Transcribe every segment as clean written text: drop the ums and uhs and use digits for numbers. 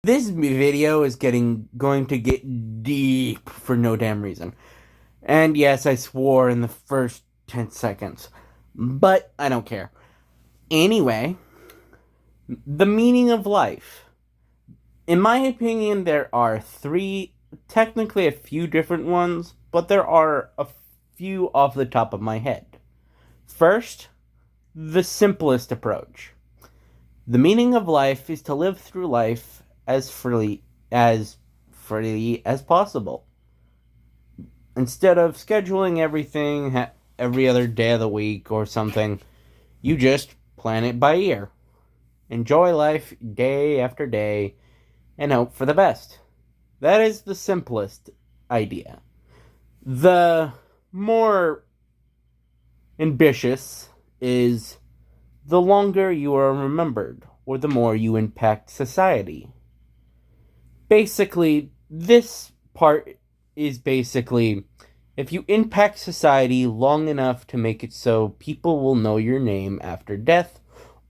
This video is going to get deep for no damn reason. And yes, I swore in the first 10 seconds. But I don't care. Anyway, the meaning of life. In my opinion, there are three, technically a few different ones, but there are a few off the top of my head. First, the simplest approach. The meaning of life is to live through life as freely as possible. Instead of scheduling everything every other day of the week or something, you just plan it by ear. Enjoy life day after day and hope for the best. That is the simplest idea. The more ambitious is the longer you are remembered, or the more you impact society. Basically, this part is basically if you impact society long enough to make it so people will know your name after death,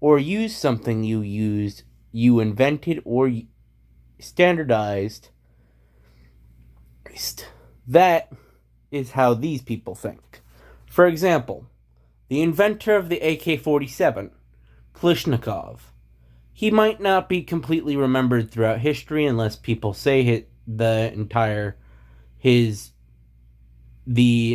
or use something you invented or standardized, that is how these people think. For example, the inventor of the AK-47, Kalashnikov. He might not be completely remembered throughout history unless people say the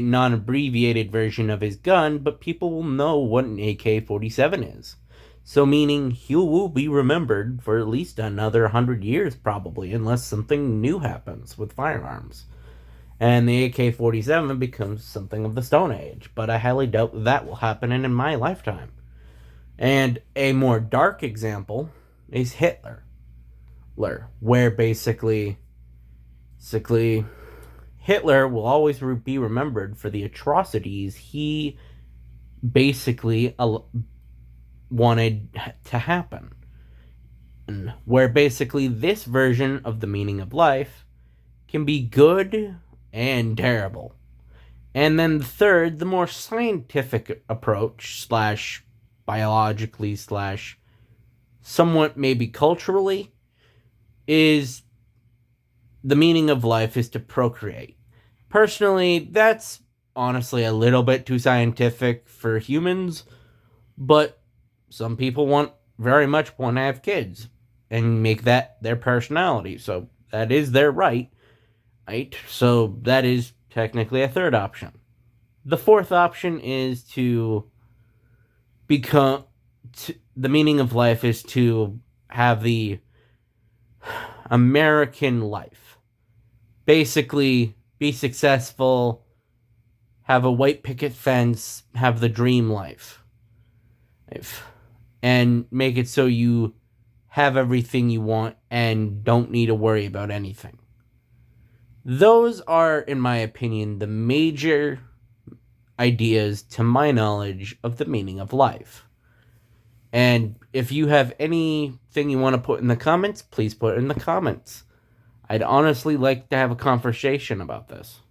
non-abbreviated version of his gun, but people will know what an AK-47 is. So meaning he will be remembered for at least another 100 years probably, unless something new happens with firearms. And the AK-47 becomes something of the Stone Age, but I highly doubt that will happen in my lifetime. And a more dark example is Hitler, where basically Hitler will always be remembered for the atrocities he basically wanted to happen. Where basically this version of the meaning of life can be good and terrible. And then the third, the more scientific approach slash biologically slash somewhat maybe culturally, is the meaning of life is to procreate. Personally, that's honestly a little bit too scientific for humans, but some people very much want to have kids and make that their personality, so that is their right? So that is technically a third option. The fourth option is the meaning of life is to have the American life. Basically, be successful, have a white picket fence, have the dream life. And make it so you have everything you want and don't need to worry about anything. Those are, in my opinion, the major ideas, to my knowledge, of the meaning of life. And if you have anything you want to put in the comments, please put it in the comments. I'd honestly like to have a conversation about this.